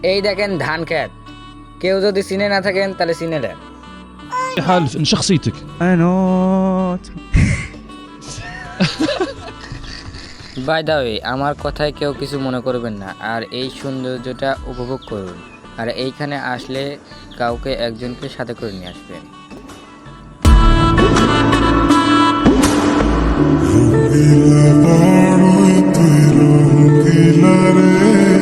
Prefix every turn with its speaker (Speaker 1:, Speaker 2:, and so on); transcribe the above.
Speaker 1: এই দেখেন ধান ক্ষেত, কেউ যদি চিনে না থাকেন তাহলে চিনে নেন।
Speaker 2: حالف ان شخصيتك
Speaker 3: أنوت.
Speaker 1: বাই দা ওয়ে, আমার কথায় কেউ কিছু মনে করবেন না, আর এই সৌন্দর্যটা উপভোগ করুন। আর এইখানে আসলে কাউকে একজনকে সাথে করে নিয়ে আসবেন।
Speaker 4: Rungila paro, tu rungila re.